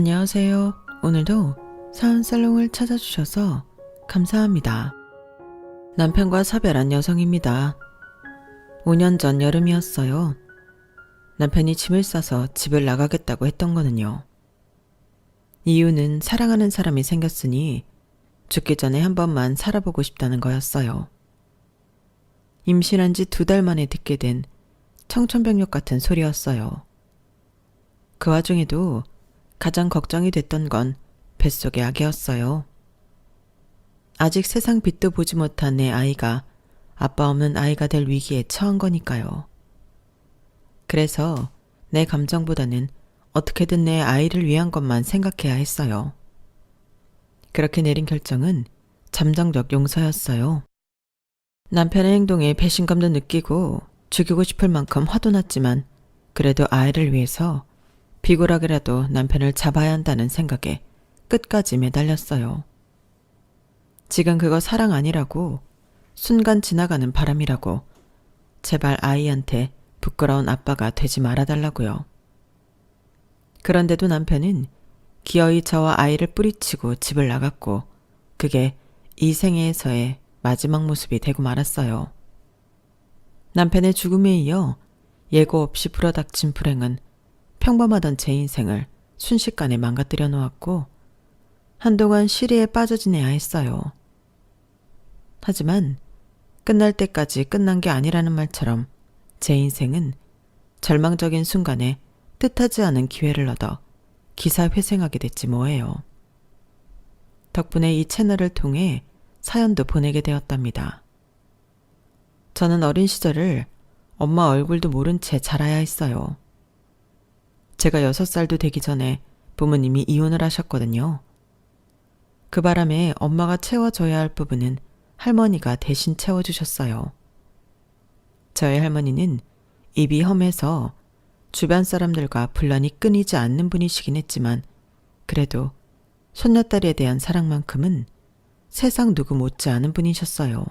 안녕하세요. 오늘도 사은살롱을 찾아주셔서 감사합니다. 남편과 사별한 여성입니다. 5년 전 여름이었어요. 남편이 짐을 싸서 집을 나가겠다고 했던 거는요. 이유는 사랑하는 사람이 생겼으니 죽기 전에 한 번만 살아보고 싶다는 거였어요. 임신한 지 2달 만에 듣게 된 청천벽력 같은 소리였어요. 그 와중에도 가장 걱정이 됐던 건 뱃속의 아기였어요. 아직 세상 빛도 보지 못한 내 아이가 아빠 없는 아이가 될 위기에 처한 거니까요. 그래서 내 감정보다는 어떻게든 내 아이를 위한 것만 생각해야 했어요. 그렇게 내린 결정은 잠정적 용서였어요. 남편의 행동에 배신감도 느끼고 죽이고 싶을 만큼 화도 났지만 그래도 아이를 위해서 비굴하게라도 남편을 잡아야 한다는 생각에 끝까지 매달렸어요. 지금 그거 사랑 아니라고, 순간 지나가는 바람이라고, 제발 아이한테 부끄러운 아빠가 되지 말아달라고요. 그런데도 남편은 기어이 저와 아이를 뿌리치고 집을 나갔고 그게 이 생애에서의 마지막 모습이 되고 말았어요. 남편의 죽음에 이어 예고 없이 불어닥친 불행은 평범하던 제 인생을 순식간에 망가뜨려 놓았고 한동안 시리에 빠져지내야 했어요. 하지만 끝날 때까지 끝난 게 아니라는 말처럼 제 인생은 절망적인 순간에 뜻하지 않은 기회를 얻어 기사회생하게 됐지 뭐예요. 덕분에 이 채널을 통해 사연도 보내게 되었답니다. 저는 어린 시절을 엄마 얼굴도 모른 채 자라야 했어요. 제가 6살도 되기 전에 부모님이 이혼을 하셨거든요. 그 바람에 엄마가 채워줘야 할 부분은 할머니가 대신 채워주셨어요. 저희 할머니는 입이 험해서 주변 사람들과 분란이 끊이지 않는 분이시긴 했지만 그래도 손녀딸에 대한 사랑만큼은 세상 누구 못지않은 분이셨어요.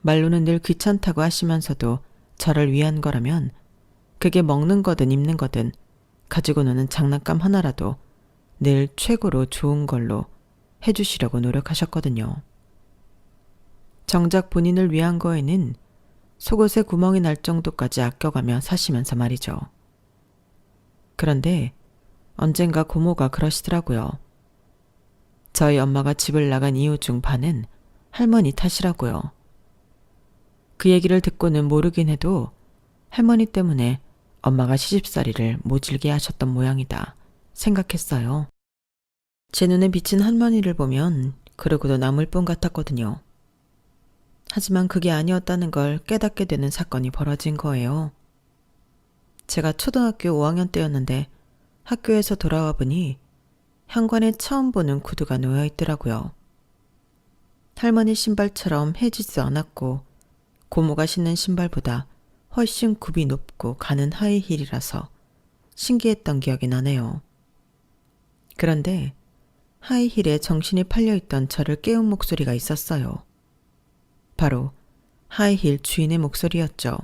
말로는 늘 귀찮다고 하시면서도 저를 위한 거라면 그게 먹는 거든 입는 거든 가지고 노는 장난감 하나라도 늘 최고로 좋은 걸로 해주시려고 노력하셨거든요. 정작 본인을 위한 거에는 속옷에 구멍이 날 정도까지 아껴가며 사시면서 말이죠. 그런데 언젠가 고모가 그러시더라고요. 저희 엄마가 집을 나간 이유 중 반은 할머니 탓이라고요. 그 얘기를 듣고는 모르긴 해도 할머니 때문에 엄마가 시집살이를 모질게 하셨던 모양이다 생각했어요. 제 눈에 비친 할머니를 보면 그러고도 남을 뿐 같았거든요. 하지만 그게 아니었다는 걸 깨닫게 되는 사건이 벌어진 거예요. 제가 초등학교 5학년 때였는데 학교에서 돌아와 보니 현관에 처음 보는 구두가 놓여 있더라고요. 할머니 신발처럼 해지지 않았고 고모가 신는 신발보다 훨씬 굽이 높고 가는 하이힐이라서 신기했던 기억이 나네요. 그런데 하이힐에 정신이 팔려있던 저를 깨운 목소리가 있었어요. 바로 하이힐 주인의 목소리였죠.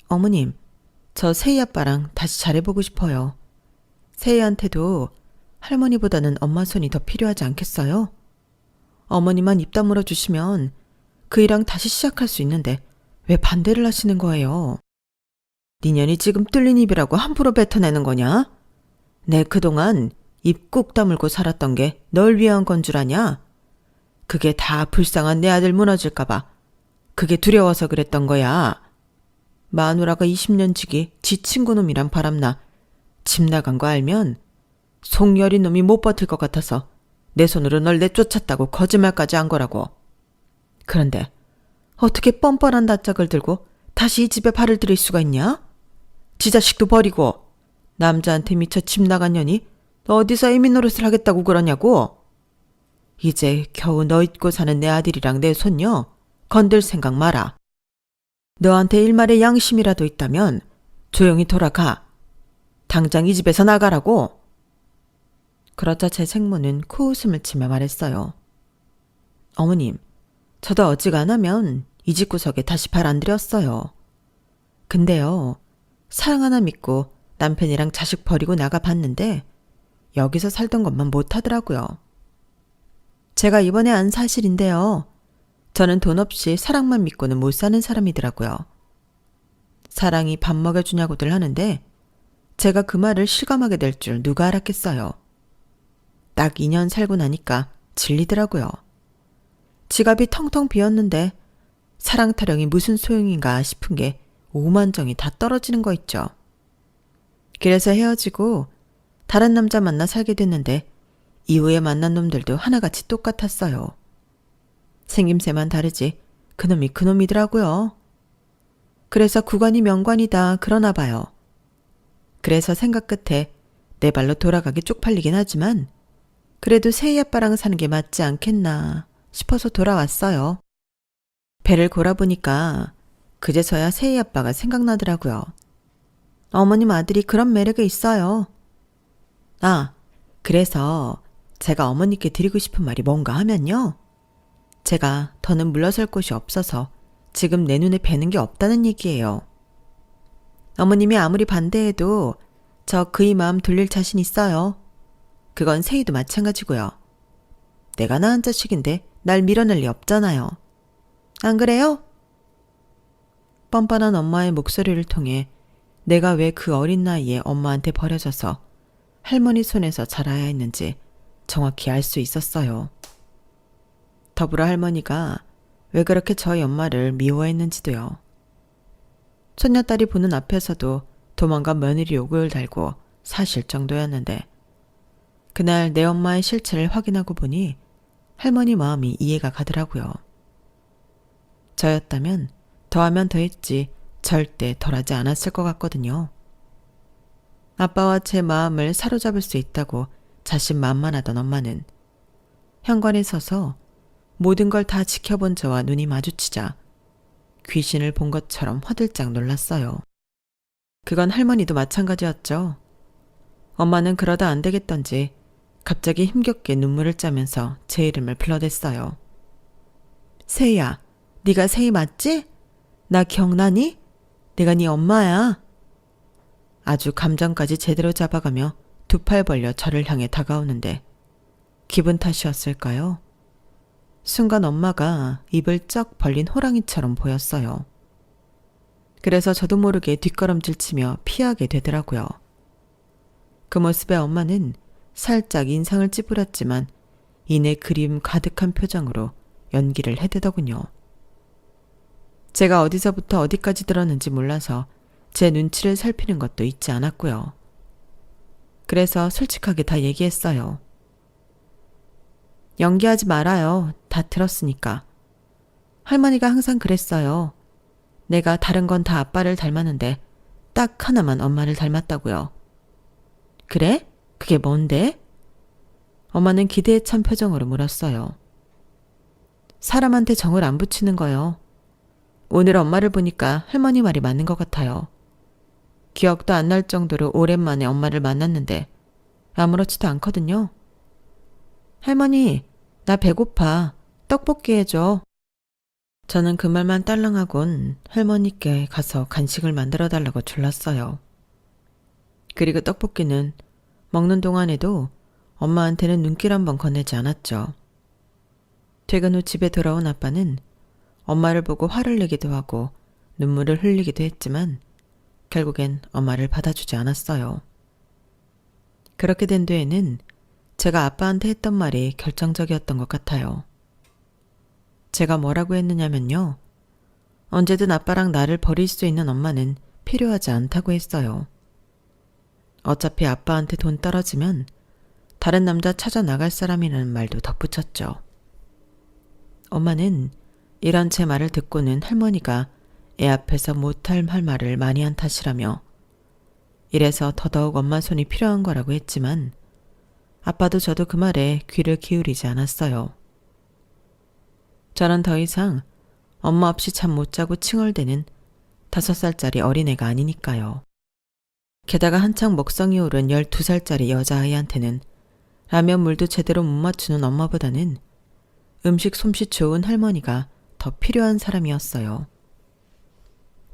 어머님, 저 세희 아빠랑 다시 잘해보고 싶어요. 세희한테도 할머니보다는 엄마 손이 더 필요하지 않겠어요? 어머니만 입 다물어 주시면 그이랑 다시 시작할 수 있는데 왜 반대를 하시는 거예요? 니년이 지금 뚫린 입이라고 함부로 뱉어내는 거냐? 내 그동안 입 꾹 다물고 살았던 게 널 위한 건 줄 아냐? 그게 다 불쌍한 내 아들 무너질까봐 그게 두려워서 그랬던 거야. 마누라가 20년 지기 지 친구 놈이랑 바람나 집 나간 거 알면 속여린 놈이 못 버틸 것 같아서 내 손으로 널 내쫓았다고 거짓말까지 한 거라고. 그런데 어떻게 뻔뻔한 낯짝을 들고 다시 이 집에 발을 들일 수가 있냐? 지 자식도 버리고 남자한테 미쳐 집 나간 년이 어디서 애미 노릇을 하겠다고 그러냐고. 이제 겨우 너 잊고 사는 내 아들이랑 내 손녀 건들 생각 마라. 너한테 일말의 양심이라도 있다면 조용히 돌아가. 당장 이 집에서 나가라고. 그러자 제 생모는 코웃음을 치며 말했어요. 어머님, 저도 어지간하면 이 집 구석에 다시 발 안 들였어요. 근데요, 사랑 하나 믿고 남편이랑 자식 버리고 나가 봤는데 여기서 살던 것만 못하더라고요. 제가 이번에 안 사실인데요. 저는 돈 없이 사랑만 믿고는 못 사는 사람이더라고요. 사랑이 밥 먹여주냐고들 하는데 제가 그 말을 실감하게 될 줄 누가 알았겠어요. 딱 2년 살고 나니까 질리더라고요. 지갑이 텅텅 비었는데 사랑 타령이 무슨 소용인가 싶은 게 오만정이 다 떨어지는 거 있죠. 그래서 헤어지고 다른 남자 만나 살게 됐는데 이후에 만난 놈들도 하나같이 똑같았어요. 생김새만 다르지 그놈이 그놈이더라고요. 그래서 구관이 명관이다 그러나 봐요. 그래서 생각 끝에 내 발로 돌아가기 쪽팔리긴 하지만 그래도 세희 아빠랑 사는 게 맞지 않겠나 싶어서 돌아왔어요. 배를 골아보니까 그제서야 세희 아빠가 생각나더라고요. 어머님 아들이 그런 매력이 있어요. 아, 그래서 제가 어머니께 드리고 싶은 말이 뭔가 하면요. 제가 더는 물러설 곳이 없어서 지금 내 눈에 뵈는 게 없다는 얘기예요. 어머님이 아무리 반대해도 저 그이 마음 돌릴 자신 있어요. 그건 세희도 마찬가지고요. 내가 낳은 자식인데 날 밀어낼 리 없잖아요. 안 그래요? 뻔뻔한 엄마의 목소리를 통해 내가 왜 그 어린 나이에 엄마한테 버려져서 할머니 손에서 자라야 했는지 정확히 알 수 있었어요. 더불어 할머니가 왜 그렇게 저희 엄마를 미워했는지도요. 손녀딸이 보는 앞에서도 도망간 며느리 욕을 달고 사실 정도였는데 그날 내 엄마의 실체를 확인하고 보니 할머니 마음이 이해가 가더라고요. 저였다면 더하면 더했지 절대 덜하지 않았을 것 같거든요. 아빠와 제 마음을 사로잡을 수 있다고 자신만만하던 엄마는 현관에 서서 모든 걸 다 지켜본 저와 눈이 마주치자 귀신을 본 것처럼 화들짝 놀랐어요. 그건 할머니도 마찬가지였죠. 엄마는 그러다 안 되겠던지 갑자기 힘겹게 눈물을 짜면서 제 이름을 불러댔어요. 세희야, 네가 세희 맞지? 나 기억나니? 내가 네 엄마야. 아주 감정까지 제대로 잡아가며 두 팔 벌려 저를 향해 다가오는데 기분 탓이었을까요? 순간 엄마가 입을 쩍 벌린 호랑이처럼 보였어요. 그래서 저도 모르게 뒷걸음질 치며 피하게 되더라고요. 그 모습에 엄마는 살짝 인상을 찌푸렸지만 이내 그림 가득한 표정으로 연기를 해대더군요. 제가 어디서부터 어디까지 들었는지 몰라서 제 눈치를 살피는 것도 잊지 않았고요. 그래서 솔직하게 다 얘기했어요. 연기하지 말아요. 다 들었으니까. 할머니가 항상 그랬어요. 내가 다른 건 다 아빠를 닮았는데 딱 하나만 엄마를 닮았다고요. 그래? 그게 뭔데? 엄마는 기대에 찬 표정으로 물었어요. 사람한테 정을 안 붙이는 거요. 오늘 엄마를 보니까 할머니 말이 맞는 것 같아요. 기억도 안 날 정도로 오랜만에 엄마를 만났는데 아무렇지도 않거든요. 할머니, 나 배고파. 떡볶이 해줘. 저는 그 말만 딸랑하곤 할머니께 가서 간식을 만들어 달라고 졸랐어요. 그리고 떡볶이는 먹는 동안에도 엄마한테는 눈길 한번 건네지 않았죠. 퇴근 후 집에 돌아온 아빠는 엄마를 보고 화를 내기도 하고 눈물을 흘리기도 했지만 결국엔 엄마를 받아주지 않았어요. 그렇게 된 뒤에는 제가 아빠한테 했던 말이 결정적이었던 것 같아요. 제가 뭐라고 했느냐면요. 언제든 아빠랑 나를 버릴 수 있는 엄마는 필요하지 않다고 했어요. 어차피 아빠한테 돈 떨어지면 다른 남자 찾아 나갈 사람이라는 말도 덧붙였죠. 엄마는 이런 제 말을 듣고는 할머니가 애 앞에서 못할 할 말을 많이 한 탓이라며 이래서 더더욱 엄마 손이 필요한 거라고 했지만 아빠도 저도 그 말에 귀를 기울이지 않았어요. 저는 더 이상 엄마 없이 잠 못 자고 칭얼대는 5살짜리 어린애가 아니니까요. 게다가 한창 먹성이 오른 12살짜리 여자아이한테는 라면 물도 제대로 못 맞추는 엄마보다는 음식 솜씨 좋은 할머니가 더 필요한 사람이었어요.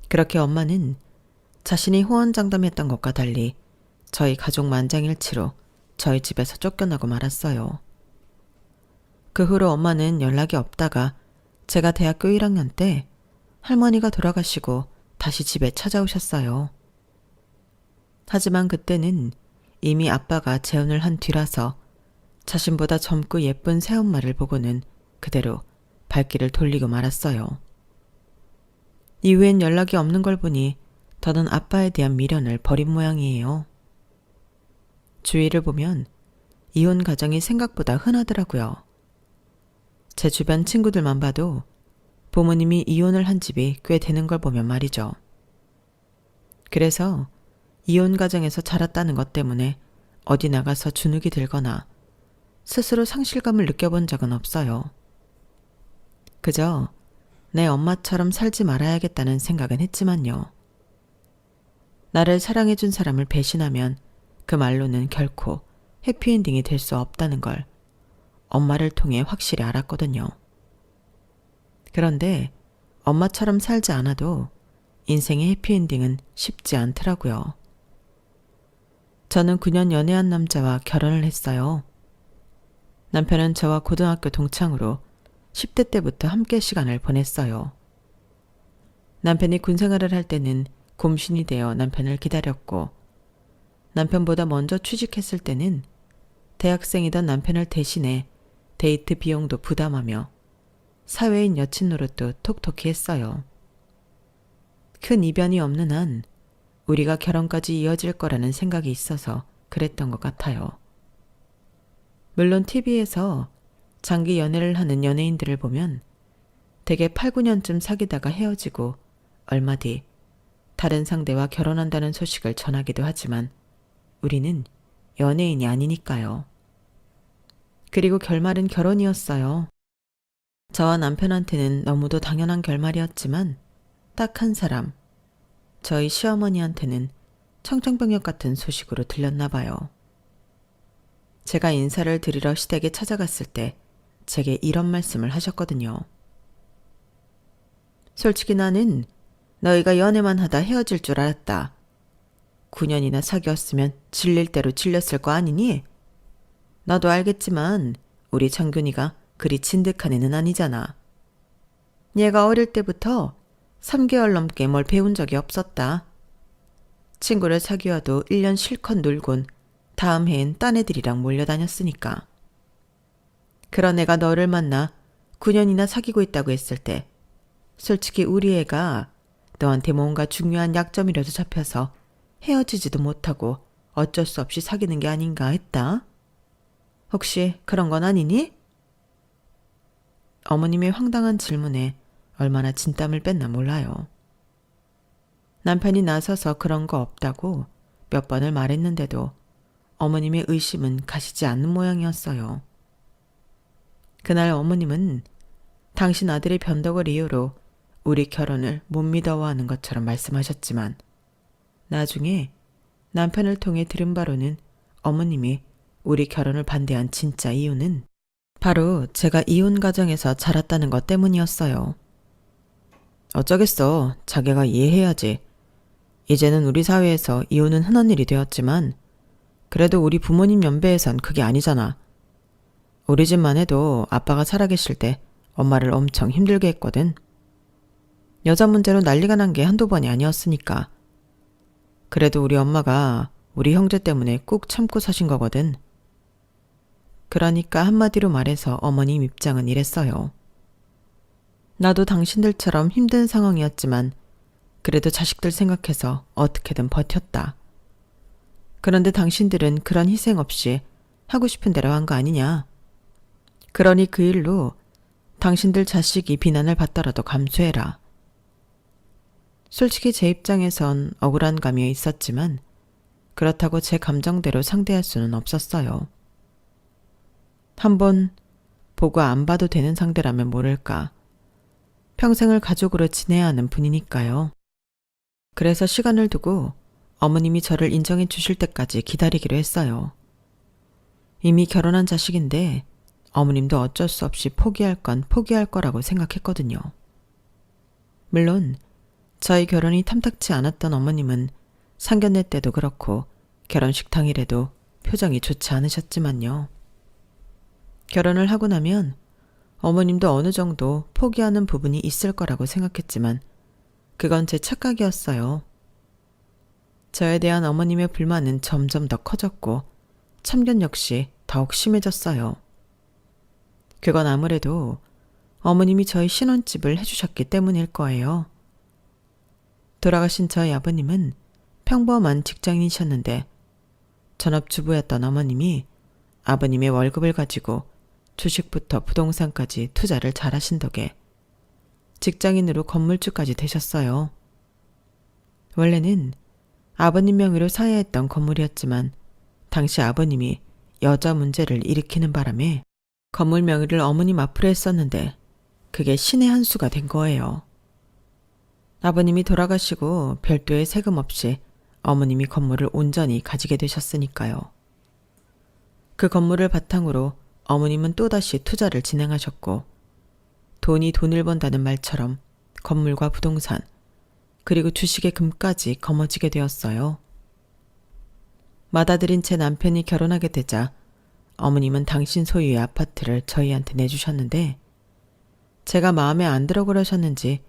그렇게 엄마는 자신이 호언장담했던 것과 달리 저희 가족 만장일치로 저희 집에서 쫓겨나고 말았어요. 그 후로 엄마는 연락이 없다가 제가 대학교 1학년 때 할머니가 돌아가시고 다시 집에 찾아오셨어요. 하지만 그때는 이미 아빠가 재혼을 한 뒤라서 자신보다 젊고 예쁜 새엄마를 보고는 그대로 발길을 돌리고 말았어요. 이후엔 연락이 없는 걸 보니 더는 아빠에 대한 미련을 버린 모양이에요. 주위를 보면 이혼 가정이 생각보다 흔하더라고요. 제 주변 친구들만 봐도 부모님이 이혼을 한 집이 꽤 되는 걸 보면 말이죠. 그래서 이혼 가정에서 자랐다는 것 때문에 어디 나가서 주눅이 들거나 스스로 상실감을 느껴본 적은 없어요. 그저 내 엄마처럼 살지 말아야겠다는 생각은 했지만요. 나를 사랑해준 사람을 배신하면 그 말로는 결코 해피엔딩이 될 수 없다는 걸 엄마를 통해 확실히 알았거든요. 그런데 엄마처럼 살지 않아도 인생의 해피엔딩은 쉽지 않더라고요. 저는 9년 연애한 남자와 결혼을 했어요. 남편은 저와 고등학교 동창으로 10대 때부터 함께 시간을 보냈어요. 남편이 군생활을 할 때는 곰신이 되어 남편을 기다렸고, 남편보다 먼저 취직했을 때는 대학생이던 남편을 대신해 데이트 비용도 부담하며 사회인 여친 노릇도 톡톡히 했어요. 큰 이변이 없는 한 우리가 결혼까지 이어질 거라는 생각이 있어서 그랬던 것 같아요. 물론 TV에서 장기 연애를 하는 연예인들을 보면 대개 8, 9년쯤 사귀다가 헤어지고 얼마 뒤 다른 상대와 결혼한다는 소식을 전하기도 하지만 우리는 연예인이 아니니까요. 그리고 결말은 결혼이었어요. 저와 남편한테는 너무도 당연한 결말이었지만 딱 한 사람, 저희 시어머니한테는 청천벽력 같은 소식으로 들렸나 봐요. 제가 인사를 드리러 시댁에 찾아갔을 때 제게 이런 말씀을 하셨거든요. 솔직히 나는 너희가 연애만 하다 헤어질 줄 알았다. 9년이나 사귀었으면 질릴 대로 질렸을 거 아니니? 나도 알겠지만 우리 창균이가 그리 진득한 애는 아니잖아. 얘가 어릴 때부터 3개월 넘게 뭘 배운 적이 없었다. 친구를 사귀어도 1년 실컷 놀곤 다음 해엔 딴 애들이랑 몰려다녔으니까. 그런 애가 너를 만나 9년이나 사귀고 있다고 했을 때 솔직히 우리 애가 너한테 뭔가 중요한 약점이라도 잡혀서 헤어지지도 못하고 어쩔 수 없이 사귀는 게 아닌가 했다. 혹시 그런 건 아니니? 어머님의 황당한 질문에 얼마나 진땀을 뺐나 몰라요. 남편이 나서서 그런 거 없다고 몇 번을 말했는데도 어머님의 의심은 가시지 않는 모양이었어요. 그날 어머님은 당신 아들의 변덕을 이유로 우리 결혼을 못 믿어워하는 것처럼 말씀하셨지만 나중에 남편을 통해 들은 바로는 어머님이 우리 결혼을 반대한 진짜 이유는 바로 제가 이혼 가정에서 자랐다는 것 때문이었어요. 어쩌겠어. 자기가 이해해야지. 이제는 우리 사회에서 이혼은 흔한 일이 되었지만 그래도 우리 부모님 연배에선 그게 아니잖아. 우리 집만 해도 아빠가 살아계실 때 엄마를 엄청 힘들게 했거든. 여자 문제로 난리가 난 게 한두 번이 아니었으니까. 그래도 우리 엄마가 우리 형제 때문에 꾹 참고 사신 거거든. 그러니까 한마디로 말해서 어머님 입장은 이랬어요. 나도 당신들처럼 힘든 상황이었지만 그래도 자식들 생각해서 어떻게든 버텼다. 그런데 당신들은 그런 희생 없이 하고 싶은 대로 한 거 아니냐. 그러니 그 일로 당신들 자식이 비난을 받더라도 감수해라. 솔직히 제 입장에선 억울한 감이 있었지만 그렇다고 제 감정대로 상대할 수는 없었어요. 한번 보고 안 봐도 되는 상대라면 모를까. 평생을 가족으로 지내야 하는 분이니까요. 그래서 시간을 두고 어머님이 저를 인정해 주실 때까지 기다리기로 했어요. 이미 결혼한 자식인데 어머님도 어쩔 수 없이 포기할 건 포기할 거라고 생각했거든요. 물론 저희 결혼이 탐탁치 않았던 어머님은 상견례 때도 그렇고 결혼식 당일에도 표정이 좋지 않으셨지만요. 결혼을 하고 나면 어머님도 어느 정도 포기하는 부분이 있을 거라고 생각했지만 그건 제 착각이었어요. 저에 대한 어머님의 불만은 점점 더 커졌고 참견 역시 더욱 심해졌어요. 그건 아무래도 어머님이 저희 신혼집을 해주셨기 때문일 거예요. 돌아가신 저희 아버님은 평범한 직장인이셨는데 전업주부였던 어머님이 아버님의 월급을 가지고 주식부터 부동산까지 투자를 잘하신 덕에 직장인으로 건물주까지 되셨어요. 원래는 아버님 명의로 사야 했던 건물이었지만 당시 아버님이 여자 문제를 일으키는 바람에 건물 명의를 어머님 앞으로 했었는데 그게 신의 한 수가 된 거예요. 아버님이 돌아가시고 별도의 세금 없이 어머님이 건물을 온전히 가지게 되셨으니까요. 그 건물을 바탕으로 어머님은 또다시 투자를 진행하셨고 돈이 돈을 번다는 말처럼 건물과 부동산 그리고 주식의 금까지 거머쥐게 되었어요. 맏아들인 제 남편이 결혼하게 되자 어머님은 당신 소유의 아파트를 저희한테 내주셨는데 제가 마음에 안 들어 그러셨는지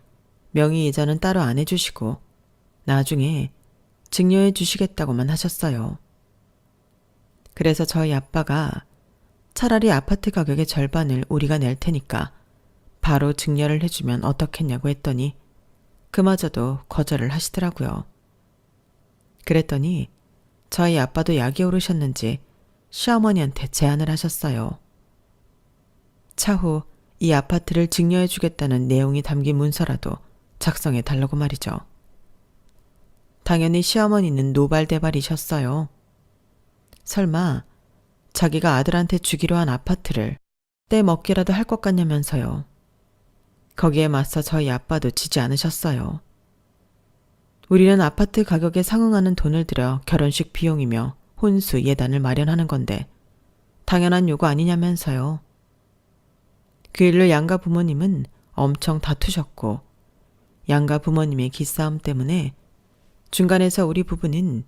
명의 이자는 따로 안 해주시고 나중에 증여해 주시겠다고만 하셨어요. 그래서 저희 아빠가 차라리 아파트 가격의 절반을 우리가 낼 테니까 바로 증여를 해주면 어떻겠냐고 했더니 그마저도 거절을 하시더라고요. 그랬더니 저희 아빠도 약이 오르셨는지 시어머니한테 제안을 하셨어요. 차후 이 아파트를 증여해 주겠다는 내용이 담긴 문서라도 작성해 달라고 말이죠. 당연히 시어머니는 노발대발이셨어요. 설마 자기가 아들한테 주기로 한 아파트를 떼먹기라도 할 것 같냐면서요. 거기에 맞서 저희 아빠도 지지 않으셨어요. 우리는 아파트 가격에 상응하는 돈을 들여 결혼식 비용이며 혼수 예단을 마련하는 건데 당연한 요구 아니냐면서요. 그 일로 양가 부모님은 엄청 다투셨고 양가 부모님의 기싸움 때문에 중간에서 우리 부부는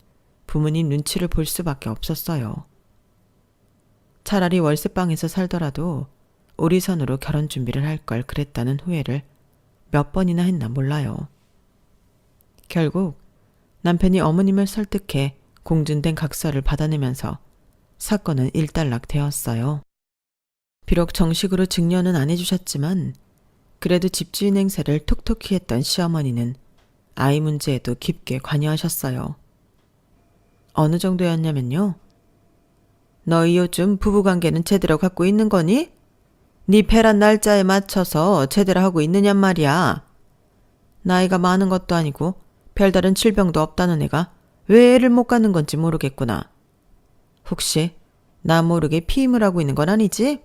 부모님 눈치를 볼 수밖에 없었어요. 차라리 월세방에서 살더라도 우리 선으로 결혼 준비를 할 걸 그랬다는 후회를 몇 번이나 했나 몰라요. 결국 남편이 어머님을 설득해 공준된 각서를 받아내면서 사건은 일단락 되었어요. 비록 정식으로 증여는 안 해주셨지만 그래도 집주인 행세를 톡톡히 했던 시어머니는 아이 문제에도 깊게 관여하셨어요. 어느 정도였냐면요. 너희 요즘 부부관계는 제대로 갖고 있는 거니? 네 배란 날짜에 맞춰서 제대로 하고 있느냔 말이야. 나이가 많은 것도 아니고 별다른 질병도 없다는 애가 왜 애를 못 갖는 건지 모르겠구나. 혹시 나 모르게 피임을 하고 있는 건 아니지?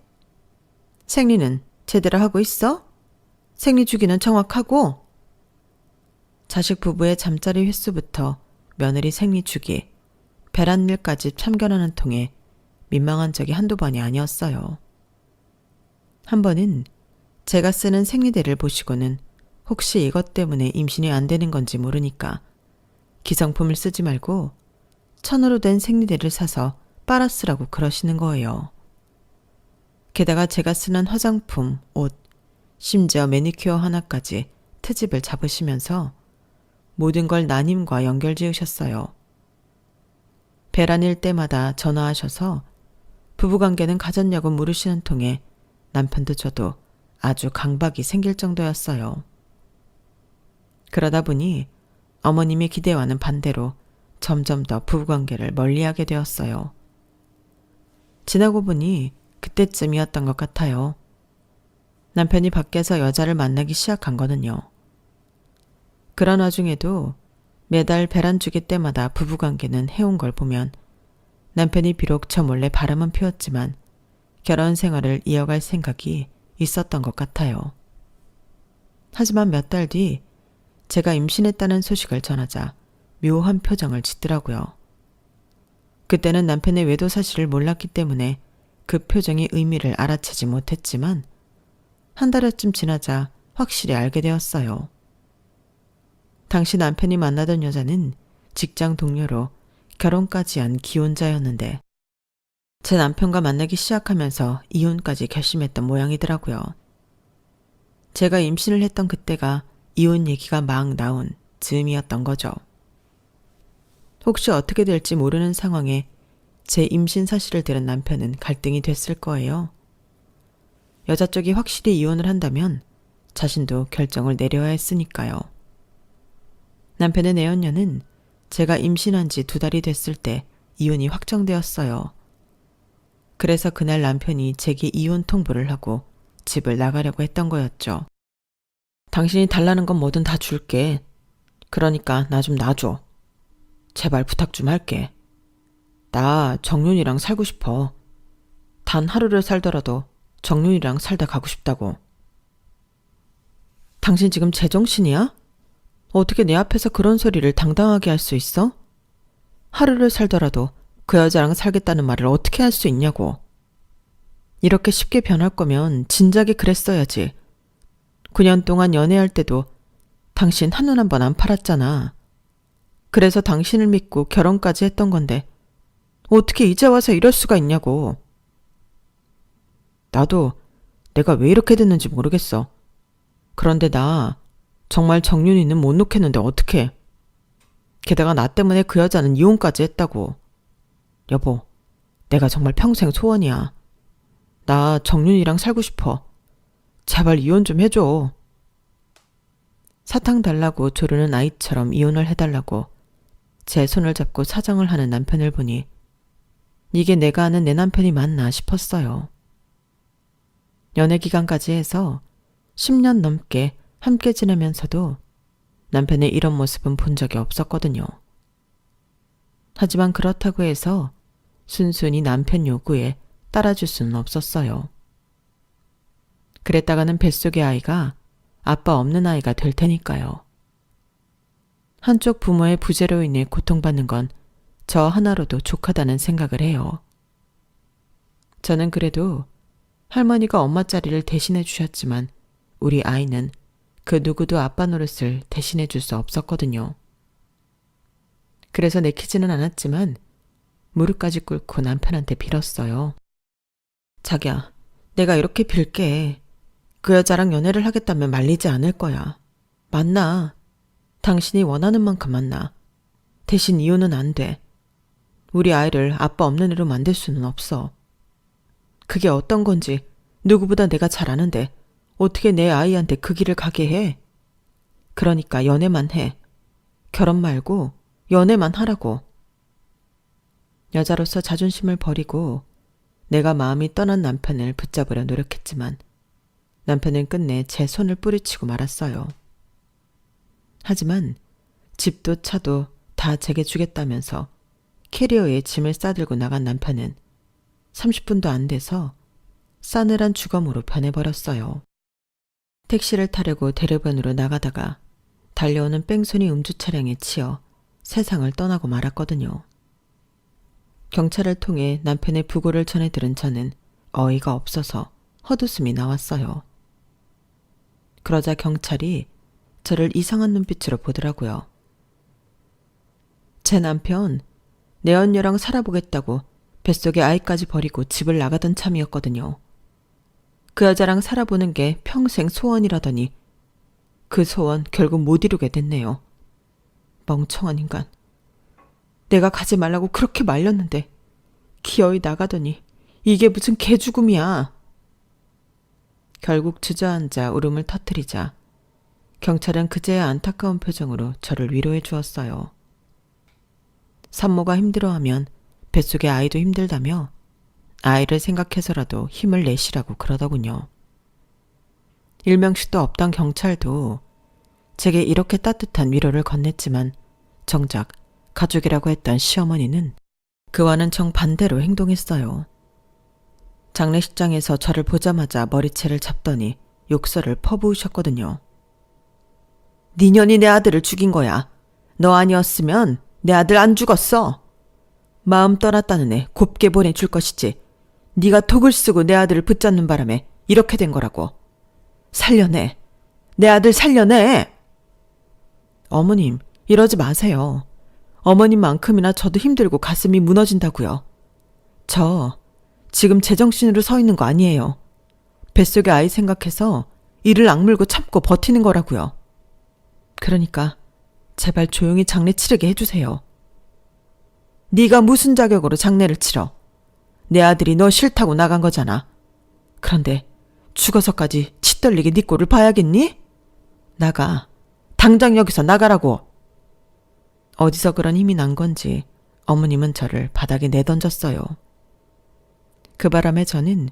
생리는 제대로 하고 있어? 생리 주기는 정확하고? 자식 부부의 잠자리 횟수부터 며느리 생리 주기, 배란일까지 참견하는 통에 민망한 적이 한두 번이 아니었어요. 한 번은 제가 쓰는 생리대를 보시고는 혹시 이것 때문에 임신이 안 되는 건지 모르니까 기성품을 쓰지 말고 천으로 된 생리대를 사서 빨아 쓰라고 그러시는 거예요. 게다가 제가 쓰는 화장품, 옷, 심지어 매니큐어 하나까지 트집을 잡으시면서 모든 걸 나님과 연결 지으셨어요. 배란일 때마다 전화하셔서 부부관계는 가졌냐고 물으시는 통에 남편도 저도 아주 강박이 생길 정도였어요. 그러다 보니 어머님의 기대와는 반대로 점점 더 부부관계를 멀리하게 되었어요. 지나고 보니 그때쯤이었던 것 같아요. 남편이 밖에서 여자를 만나기 시작한 거는요. 그런 와중에도 매달 배란 주기 때마다 부부관계는 해온 걸 보면 남편이 비록 저 몰래 바람은 피웠지만 결혼 생활을 이어갈 생각이 있었던 것 같아요. 하지만 몇 달 뒤 제가 임신했다는 소식을 전하자 묘한 표정을 짓더라고요. 그때는 남편의 외도 사실을 몰랐기 때문에 그 표정의 의미를 알아채지 못했지만 한 달여쯤 지나자 확실히 알게 되었어요. 당시 남편이 만나던 여자는 직장 동료로 결혼까지 한 기혼자였는데 제 남편과 만나기 시작하면서 이혼까지 결심했던 모양이더라고요. 제가 임신을 했던 그때가 이혼 얘기가 막 나온 즈음이었던 거죠. 혹시 어떻게 될지 모르는 상황에 제 임신 사실을 들은 남편은 갈등이 됐을 거예요. 여자 쪽이 확실히 이혼을 한다면 자신도 결정을 내려야 했으니까요. 남편의 내연녀는 제가 임신한 지 2달이 됐을 때 이혼이 확정되었어요. 그래서 그날 남편이 제게 이혼 통보를 하고 집을 나가려고 했던 거였죠. 당신이 달라는 건 뭐든 다 줄게. 그러니까 나 좀 놔줘. 제발 부탁 좀 할게. 나 정윤이랑 살고 싶어. 단 하루를 살더라도 정윤이랑 살다 가고 싶다고. 당신 지금 제정신이야? 어떻게 내 앞에서 그런 소리를 당당하게 할 수 있어? 하루를 살더라도 그 여자랑 살겠다는 말을 어떻게 할 수 있냐고. 이렇게 쉽게 변할 거면 진작에 그랬어야지. 9년 동안 연애할 때도 당신 한눈 한 번 안 팔았잖아. 그래서 당신을 믿고 결혼까지 했던 건데 어떻게 이제 와서 이럴 수가 있냐고. 나도 내가 왜 이렇게 됐는지 모르겠어. 그런데 나 정말 정윤이는 못 놓겠는데 어떡해. 게다가 나 때문에 그 여자는 이혼까지 했다고. 여보, 내가 정말 평생 소원이야. 나 정윤이랑 살고 싶어. 제발 이혼 좀 해줘. 사탕 달라고 조르는 아이처럼 이혼을 해달라고 제 손을 잡고 사정을 하는 남편을 보니 이게 내가 아는 내 남편이 맞나 싶었어요. 연애 기간까지 해서 10년 넘게 함께 지내면서도 남편의 이런 모습은 본 적이 없었거든요. 하지만 그렇다고 해서 순순히 남편 요구에 따라줄 수는 없었어요. 그랬다가는 뱃속의 아이가 아빠 없는 아이가 될 테니까요. 한쪽 부모의 부재로 인해 고통받는 건 저 하나로도 족하다는 생각을 해요. 저는 그래도 할머니가 엄마 자리를 대신해 주셨지만 우리 아이는 그 누구도 아빠 노릇을 대신해 줄 수 없었거든요. 그래서 내키지는 않았지만 무릎까지 꿇고 남편한테 빌었어요. 자기야, 내가 이렇게 빌게. 그 여자랑 연애를 하겠다면 말리지 않을 거야. 만나. 당신이 원하는 만큼 만나. 대신 이혼은 안 돼. 우리 아이를 아빠 없는 애로 만들 수는 없어. 그게 어떤 건지 누구보다 내가 잘 아는데 어떻게 내 아이한테 그 길을 가게 해? 그러니까 연애만 해. 결혼 말고 연애만 하라고. 여자로서 자존심을 버리고 내가 마음이 떠난 남편을 붙잡으려 노력했지만 남편은 끝내 제 손을 뿌리치고 말았어요. 하지만 집도 차도 다 제게 주겠다면서 캐리어에 짐을 싸들고 나간 남편은 30분도 안 돼서 싸늘한 주검으로 변해버렸어요. 택시를 타려고 대로변으로 나가다가 달려오는 뺑소니 음주 차량에 치여 세상을 떠나고 말았거든요. 경찰을 통해 남편의 부고를 전해 들은 저는 어이가 없어서 헛웃음이 나왔어요. 그러자 경찰이 저를 이상한 눈빛으로 보더라고요. 제 남편 내연녀랑 살아보겠다고 뱃속에 아이까지 버리고 집을 나가던 참이었거든요. 그 여자랑 살아보는 게 평생 소원이라더니 그 소원 결국 못 이루게 됐네요. 멍청한 인간. 내가 가지 말라고 그렇게 말렸는데 기어이 나가더니 이게 무슨 개죽음이야. 결국 주저앉아 울음을 터뜨리자 경찰은 그제야 안타까운 표정으로 저를 위로해 주었어요. 산모가 힘들어하면 뱃속의 아이도 힘들다며 아이를 생각해서라도 힘을 내시라고 그러더군요. 일명씩도 없던 경찰도 제게 이렇게 따뜻한 위로를 건넸지만 정작 가족이라고 했던 시어머니는 그와는 정반대로 행동했어요. 장례식장에서 저를 보자마자 머리채를 잡더니 욕설을 퍼부으셨거든요. 네 년이 내 아들을 죽인 거야. 너 아니었으면 내 아들 안 죽었어. 마음 떠났다는 애 곱게 보내줄 것이지. 네가 독을 쓰고 내 아들을 붙잡는 바람에 이렇게 된 거라고. 살려내. 내 아들 살려내. 어머님, 이러지 마세요. 어머님만큼이나 저도 힘들고 가슴이 무너진다고요. 저 지금 제정신으로 서 있는 거 아니에요. 뱃속에 아이 생각해서 이를 악물고 참고 버티는 거라고요. 그러니까 제발 조용히 장례 치르게 해주세요. 네가 무슨 자격으로 장례를 치러? 내 아들이 너 싫다고 나간 거잖아. 그런데 죽어서까지 치떨리게 네 꼴을 봐야겠니? 나가. 당장 여기서 나가라고. 어디서 그런 힘이 난 건지 어머님은 저를 바닥에 내던졌어요. 그 바람에 저는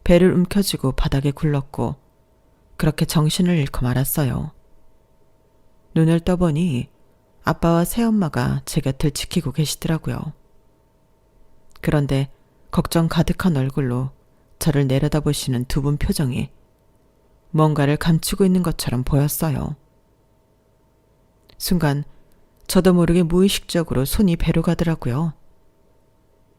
배를 움켜쥐고 바닥에 굴렀고 그렇게 정신을 잃고 말았어요. 눈을 떠보니 아빠와 새엄마가 제 곁을 지키고 계시더라고요. 그런데 걱정 가득한 얼굴로 저를 내려다보시는 두 분 표정이 뭔가를 감추고 있는 것처럼 보였어요. 순간 저도 모르게 무의식적으로 손이 배로 가더라고요.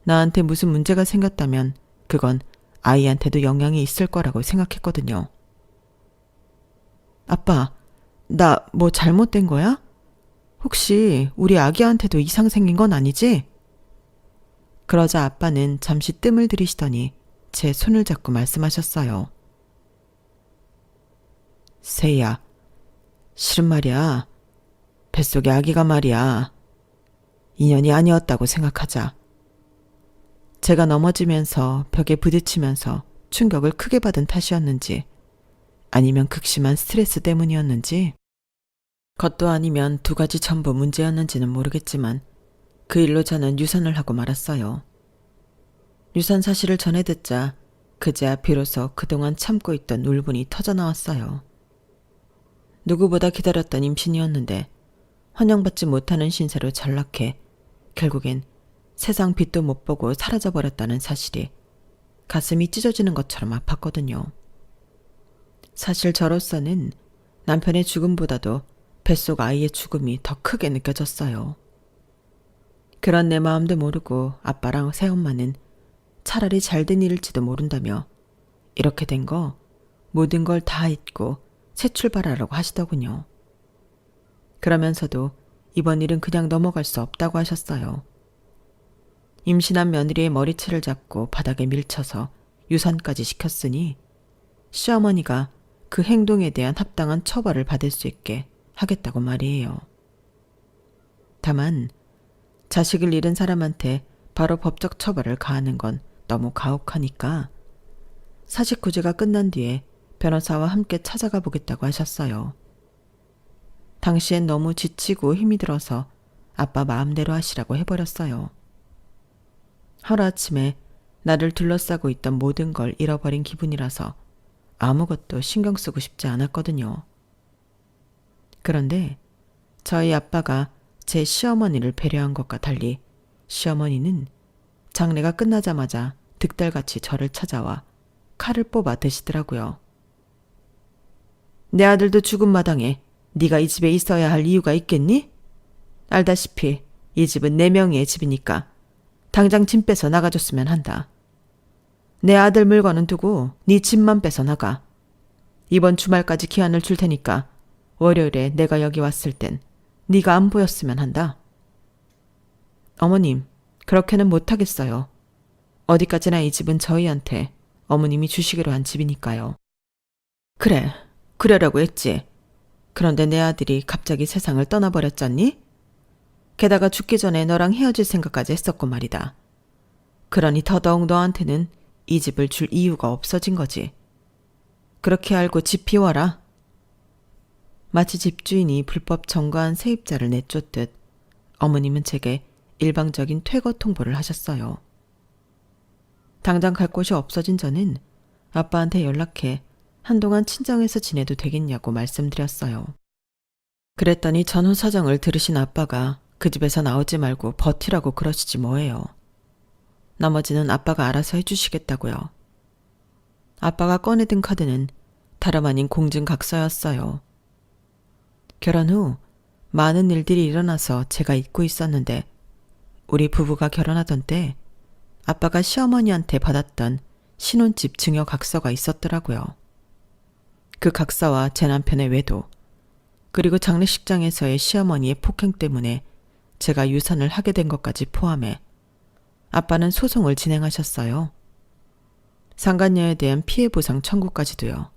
나한테 무슨 문제가 생겼다면 그건 아이한테도 영향이 있을 거라고 생각했거든요. 아빠, 나 뭐 잘못된 거야? 혹시 우리 아기한테도 이상 생긴 건 아니지? 그러자 아빠는 잠시 뜸을 들이시더니 제 손을 잡고 말씀하셨어요. 세희야, 실은 말이야. 뱃속의 아기가 말이야. 인연이 아니었다고 생각하자. 제가 넘어지면서 벽에 부딪히면서 충격을 크게 받은 탓이었는지 아니면 극심한 스트레스 때문이었는지 그것도 아니면 두 가지 전부 문제였는지는 모르겠지만 그 일로 저는 유산을 하고 말았어요. 유산 사실을 전해 듣자 그제야 비로소 그동안 참고 있던 울분이 터져나왔어요. 누구보다 기다렸던 임신이었는데 환영받지 못하는 신세로 전락해 결국엔 세상 빛도 못 보고 사라져버렸다는 사실이 가슴이 찢어지는 것처럼 아팠거든요. 사실 저로서는 남편의 죽음보다도 뱃속 아이의 죽음이 더 크게 느껴졌어요. 그런 내 마음도 모르고 아빠랑 새엄마는 차라리 잘된 일일지도 모른다며 이렇게 된 거 모든 걸 다 잊고 새 출발하라고 하시더군요. 그러면서도 이번 일은 그냥 넘어갈 수 없다고 하셨어요. 임신한 며느리의 머리채를 잡고 바닥에 밀쳐서 유산까지 시켰으니 시어머니가 그 행동에 대한 합당한 처벌을 받을 수 있게 하겠다고 말이에요. 다만 자식을 잃은 사람한테 바로 법적 처벌을 가하는 건 너무 가혹하니까 사식구제가 끝난 뒤에 변호사와 함께 찾아가 보겠다고 하셨어요. 당시엔 너무 지치고 힘이 들어서 아빠 마음대로 하시라고 해버렸어요. 하루아침에 나를 둘러싸고 있던 모든 걸 잃어버린 기분이라서 아무것도 신경 쓰고 싶지 않았거든요. 그런데 저희 아빠가 제 시어머니를 배려한 것과 달리 시어머니는 장례가 끝나자마자 득달같이 저를 찾아와 칼을 뽑아 드시더라고요. 내 아들도 죽은 마당에 네가 이 집에 있어야 할 이유가 있겠니? 알다시피 이 집은 내 명의의 집이니까 당장 짐 빼서 나가줬으면 한다. 내 아들 물건은 두고 네 집만 빼서 나가. 이번 주말까지 기한을 줄 테니까 월요일에 내가 여기 왔을 땐 네가 안 보였으면 한다. 어머님, 그렇게는 못하겠어요. 어디까지나 이 집은 저희한테 어머님이 주시기로 한 집이니까요. 그래, 그러라고 했지. 그런데 내 아들이 갑자기 세상을 떠나버렸잖니? 게다가 죽기 전에 너랑 헤어질 생각까지 했었고 말이다. 그러니 더더욱 너한테는 이 집을 줄 이유가 없어진 거지. 그렇게 알고 집 비워라. 마치 집주인이 불법 점거한 세입자를 내쫓듯 어머님은 제게 일방적인 퇴거 통보를 하셨어요. 당장 갈 곳이 없어진 저는 아빠한테 연락해 한동안 친정에서 지내도 되겠냐고 말씀드렸어요. 그랬더니 전후 사정을 들으신 아빠가 그 집에서 나오지 말고 버티라고 그러시지 뭐예요. 나머지는 아빠가 알아서 해주시겠다고요. 아빠가 꺼내든 카드는 다름 아닌 공증각서였어요. 결혼 후 많은 일들이 일어나서 제가 잊고 있었는데 우리 부부가 결혼하던 때 아빠가 시어머니한테 받았던 신혼집 증여각서가 있었더라고요. 그 각서와 제 남편의 외도, 그리고 장례식장에서의 시어머니의 폭행 때문에 제가 유산을 하게 된 것까지 포함해 아빠는 소송을 진행하셨어요. 상간녀에 대한 피해 보상 청구까지도요.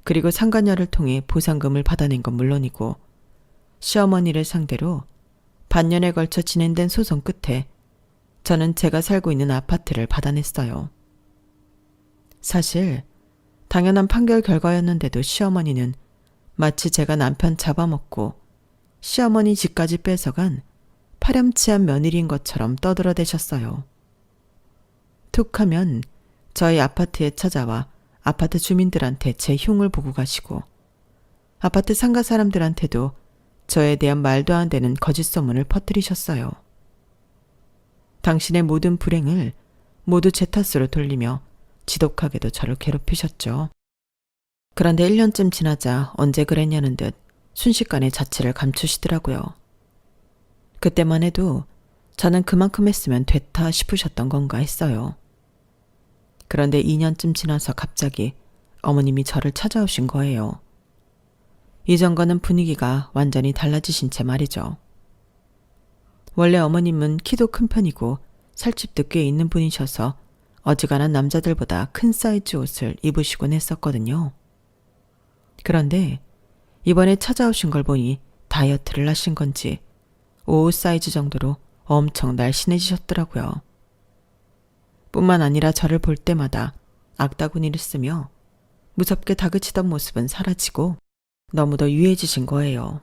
그리고 상간녀를 통해 보상금을 받아낸 건 물론이고 시어머니를 상대로 반년에 걸쳐 진행된 소송 끝에 저는 제가 살고 있는 아파트를 받아냈어요. 사실 당연한 판결 결과였는데도 시어머니는 마치 제가 남편 잡아먹고 시어머니 집까지 뺏어간 파렴치한 며느리인 것처럼 떠들어대셨어요. 툭 하면 저희 아파트에 찾아와 아파트 주민들한테 제 흉을 보고 가시고 아파트 상가 사람들한테도 저에 대한 말도 안 되는 거짓 소문을 퍼뜨리셨어요. 당신의 모든 불행을 모두 제 탓으로 돌리며 지독하게도 저를 괴롭히셨죠. 그런데 1년쯤 지나자 언제 그랬냐는 듯 순식간에 자취를 감추시더라고요. 그때만 해도 저는 그만큼 했으면 됐다 싶으셨던 건가 했어요. 그런데 2년쯤 지나서 갑자기 어머님이 저를 찾아오신 거예요. 이전과는 분위기가 완전히 달라지신 채 말이죠. 원래 어머님은 키도 큰 편이고 살집도 꽤 있는 분이셔서 어지간한 남자들보다 큰 사이즈 옷을 입으시곤 했었거든요. 그런데 이번에 찾아오신 걸 보니 다이어트를 하신 건지 옷 사이즈 정도로 엄청 날씬해지셨더라고요. 뿐만 아니라 저를 볼 때마다 악다구니를 쓰며 무섭게 다그치던 모습은 사라지고 너무도 유해지신 거예요.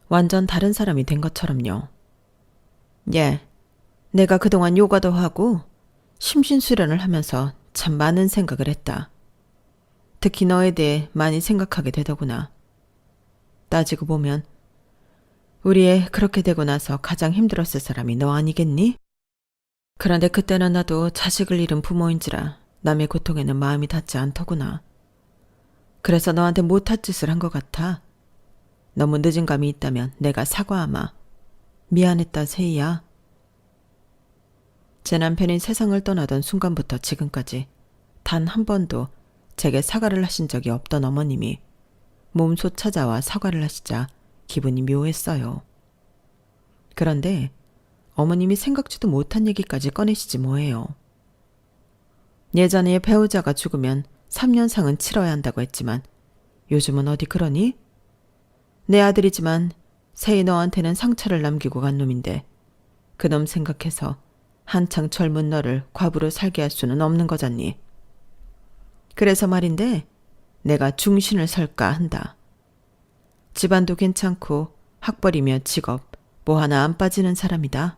완전 다른 사람이 된 것처럼요. 예, 내가 그동안 요가도 하고 심신수련을 하면서 참 많은 생각을 했다. 특히 너에 대해 많이 생각하게 되더구나. 따지고 보면 우리 애 그렇게 되고 나서 가장 힘들었을 사람이 너 아니겠니? 그런데 그때는 나도 자식을 잃은 부모인지라 남의 고통에는 마음이 닿지 않더구나. 그래서 너한테 못할 짓을 한 것 같아. 너무 늦은 감이 있다면 내가 사과하마. 미안했다, 세희야. 제 남편이 세상을 떠나던 순간부터 지금까지 단 한 번도 제게 사과를 하신 적이 없던 어머님이 몸소 찾아와 사과를 하시자 기분이 묘했어요. 그런데 어머님이 생각지도 못한 얘기까지 꺼내시지 뭐예요. 예전에 배우자가 죽으면 3년상은 치러야 한다고 했지만 요즘은 어디 그러니? 내 아들이지만 세희 너한테는 상처를 남기고 간 놈인데 그놈 생각해서 한창 젊은 너를 과부로 살게 할 수는 없는 거잖니. 그래서 말인데 내가 중신을 설까 한다. 집안도 괜찮고 학벌이며 직업 뭐 하나 안 빠지는 사람이다.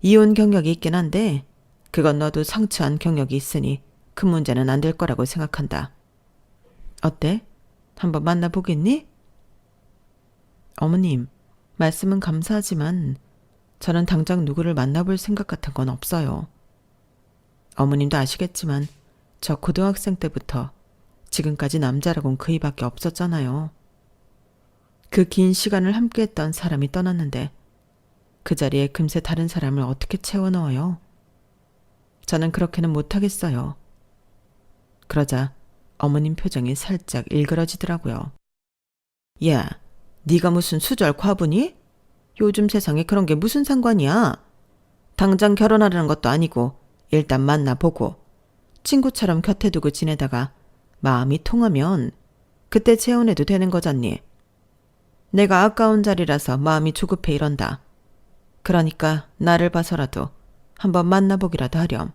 이혼 경력이 있긴 한데 그건 너도 상처한 경력이 있으니 큰 문제는 안 될 거라고 생각한다. 어때? 한번 만나보겠니? 어머님, 말씀은 감사하지만 저는 당장 누구를 만나볼 생각 같은 건 없어요. 어머님도 아시겠지만 저 고등학생 때부터 지금까지 남자라곤 그이밖에 없었잖아요. 그 긴 시간을 함께했던 사람이 떠났는데 그 자리에 금세 다른 사람을 어떻게 채워 넣어요? 저는 그렇게는 못하겠어요. 그러자 어머님 표정이 살짝 일그러지더라고요. 야, 네가 무슨 수절 과부니? 요즘 세상에 그런 게 무슨 상관이야? 당장 결혼하려는 것도 아니고 일단 만나보고 친구처럼 곁에 두고 지내다가 마음이 통하면 그때 재혼해도 되는 거잖니. 내가 아까운 자리라서 마음이 조급해 이런다. 그러니까 나를 봐서라도 한번 만나보기라도 하렴.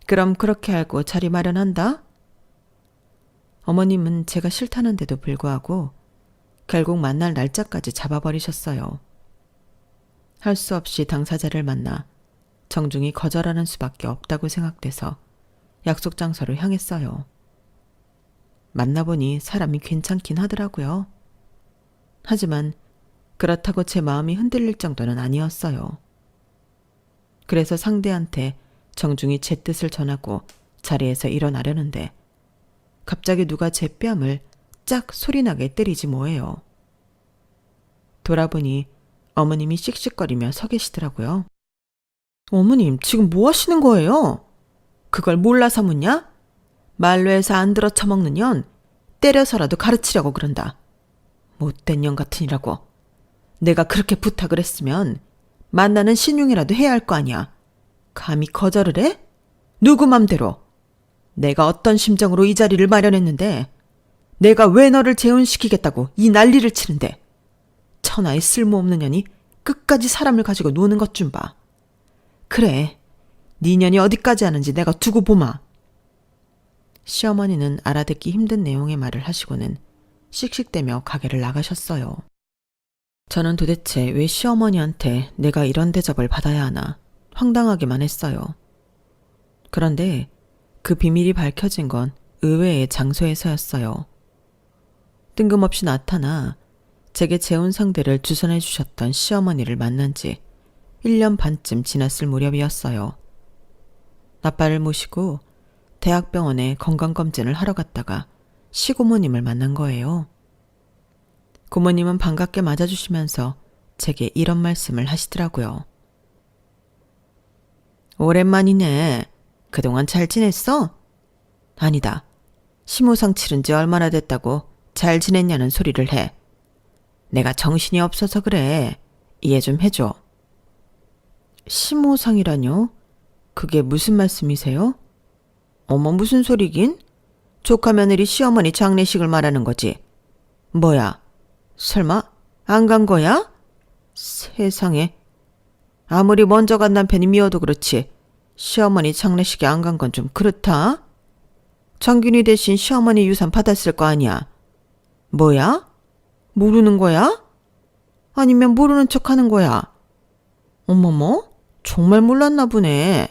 그럼 그렇게 알고 자리 마련한다? 어머님은 제가 싫다는데도 불구하고 결국 만날 날짜까지 잡아버리셨어요. 할 수 없이 당사자를 만나 정중히 거절하는 수밖에 없다고 생각돼서 약속 장소로 향했어요. 만나보니 사람이 괜찮긴 하더라고요. 하지만 그렇다고 제 마음이 흔들릴 정도는 아니었어요. 그래서 상대한테 정중히 제 뜻을 전하고 자리에서 일어나려는데 갑자기 누가 제 뺨을 짝 소리나게 때리지 뭐예요. 돌아보니 어머님이 씩씩거리며 서 계시더라고요. 어머님, 지금 뭐 하시는 거예요? 그걸 몰라서 묻냐? 말로 해서 안 들어 처먹는 년 때려서라도 가르치려고 그런다. 못된 년 같으니라고. 내가 그렇게 부탁을 했으면 만나는 신용이라도 해야 할 거 아니야. 감히 거절을 해? 누구 맘대로. 내가 어떤 심정으로 이 자리를 마련했는데 내가 왜 너를 재혼시키겠다고 이 난리를 치는데 천하의 쓸모없는 년이 끝까지 사람을 가지고 노는 것 좀 봐. 그래, 네 년이 어디까지 하는지 내가 두고 보마. 시어머니는 알아듣기 힘든 내용의 말을 하시고는 씩씩대며 가게를 나가셨어요. 저는 도대체 왜 시어머니한테 내가 이런 대접을 받아야 하나 황당하기만 했어요. 그런데 그 비밀이 밝혀진 건 의외의 장소에서였어요. 뜬금없이 나타나 제게 재혼 상대를 주선해 주셨던 시어머니를 만난 지 1년 반쯤 지났을 무렵이었어요. 아빠를 모시고 대학병원에 건강검진을 하러 갔다가 시고모님을 만난 거예요. 고모님은 반갑게 맞아주시면서 제게 이런 말씀을 하시더라고요. 오랜만이네. 그동안 잘 지냈어? 아니다. 심호상 치른 지 얼마나 됐다고 잘 지냈냐는 소리를 해. 내가 정신이 없어서 그래. 이해 좀 해줘. 심호상이라뇨? 그게 무슨 말씀이세요? 어머, 무슨 소리긴? 조카 며느리 시어머니 장례식을 말하는 거지. 뭐야? 설마 안 간 거야? 세상에. 아무리 먼저 간 남편이 미워도 그렇지 시어머니 장례식에 안 간 건 좀 그렇다. 장균이 대신 시어머니 유산 받았을 거 아니야. 뭐야? 모르는 거야? 아니면 모르는 척 하는 거야? 어머머, 정말 몰랐나 보네.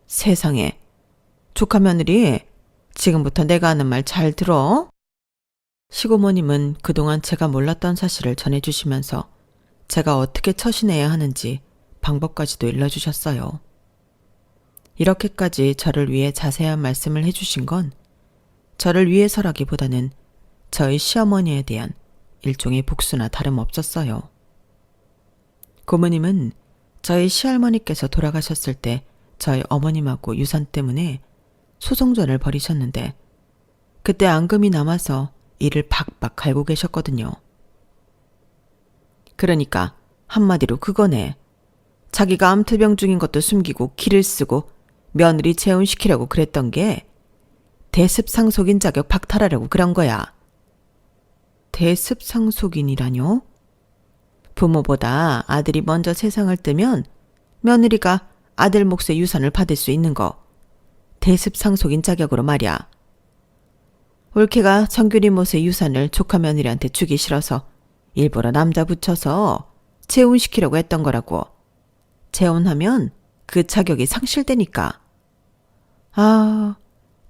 세상에. 조카 며느리, 지금부터 내가 하는 말 잘 들어. 시고모님은 그동안 제가 몰랐던 사실을 전해주시면서 제가 어떻게 처신해야 하는지 방법까지도 일러주셨어요. 이렇게까지 저를 위해 자세한 말씀을 해주신 건 저를 위해서라기보다는 저희 시어머니에 대한 일종의 복수나 다름없었어요. 고모님은 저희 시할머니께서 돌아가셨을 때 저희 어머님하고 유산 때문에 소송전을 벌이셨는데 그때 앙금이 남아서 이를 박박 갈고 계셨거든요. 그러니까 한마디로 그거네. 자기가 암투병 중인 것도 숨기고 기를 쓰고 며느리 재혼시키려고 그랬던 게 대습상속인 자격 박탈하려고 그런 거야. 대습상속인이라뇨? 부모보다 아들이 먼저 세상을 뜨면 며느리가 아들 몫의 유산을 받을 수 있는 거. 대습상속인 자격으로 말이야. 올케가 정균이 몫의 유산을 조카 며느리한테 주기 싫어서 일부러 남자 붙여서 재혼시키려고 했던 거라고. 재혼하면 그 자격이 상실되니까. 아,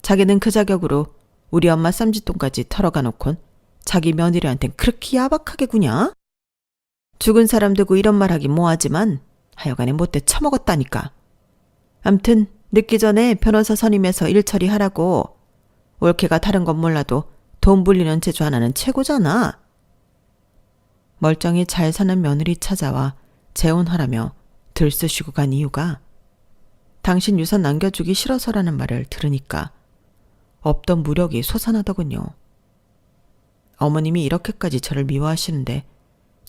자기는 그 자격으로 우리 엄마 쌈짓돈까지 털어가 놓곤 자기 며느리한텐 그렇게 야박하게 구냐? 죽은 사람 두고 이런 말 하긴 뭐하지만 하여간에 못돼 처먹었다니까. 암튼 늦기 전에 변호사 선임해서 일 처리하라고. 올케가 다른 건 몰라도 돈 불리는 재주 하나는 최고잖아. 멀쩡히 잘 사는 며느리 찾아와 재혼하라며 들쑤시고 간 이유가 당신 유산 남겨주기 싫어서라는 말을 들으니까 없던 무력이 솟아나더군요. 어머님이 이렇게까지 저를 미워하시는데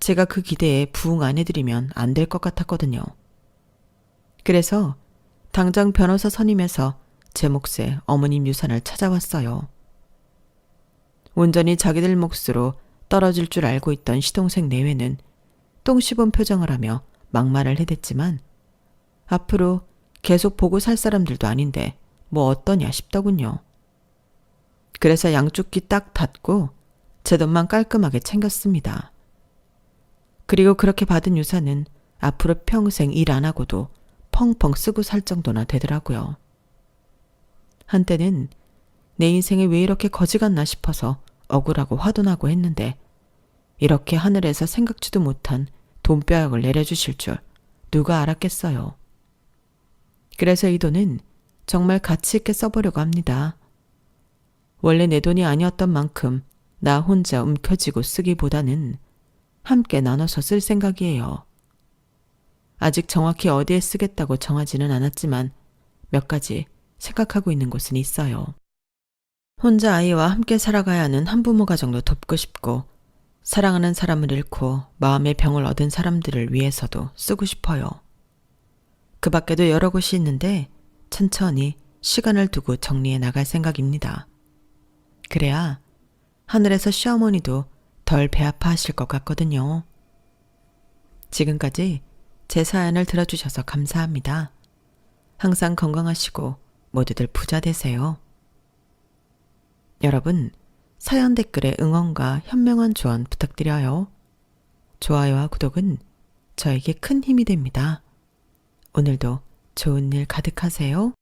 제가 그 기대에 부응 안 해드리면 안 될 것 같았거든요. 그래서 당장 변호사 선임해서 제 몫에 어머님 유산을 찾아왔어요. 온전히 자기들 몫으로 떨어질 줄 알고 있던 시동생 내외는 똥 씹은 표정을 하며 막말을 해댔지만 앞으로 계속 보고 살 사람들도 아닌데 뭐 어떠냐 싶더군요. 그래서 양쪽 귀 딱 닫고 제 돈만 깔끔하게 챙겼습니다. 그리고 그렇게 받은 유산은 앞으로 평생 일 안 하고도 펑펑 쓰고 살 정도나 되더라고요. 한때는 내 인생에 왜 이렇게 거지 같나 싶어서 억울하고 화도 나고 했는데 이렇게 하늘에서 생각지도 못한 돈벼락을 내려주실 줄 누가 알았겠어요. 그래서 이 돈은 정말 가치 있게 써보려고 합니다. 원래 내 돈이 아니었던 만큼 나 혼자 움켜쥐고 쓰기보다는 함께 나눠서 쓸 생각이에요. 아직 정확히 어디에 쓰겠다고 정하지는 않았지만 몇 가지 생각하고 있는 곳은 있어요. 혼자 아이와 함께 살아가야 하는 한부모 가정도 돕고 싶고 사랑하는 사람을 잃고 마음의 병을 얻은 사람들을 위해서도 쓰고 싶어요. 그 밖에도 여러 곳이 있는데 천천히 시간을 두고 정리해 나갈 생각입니다. 그래야 하늘에서 시어머니도 덜 배 아파하실 것 같거든요. 지금까지 제 사연을 들어주셔서 감사합니다. 항상 건강하시고 모두들 부자 되세요. 여러분, 사연 댓글에 응원과 현명한 조언 부탁드려요. 좋아요와 구독은 저에게 큰 힘이 됩니다. 오늘도 좋은 일 가득하세요.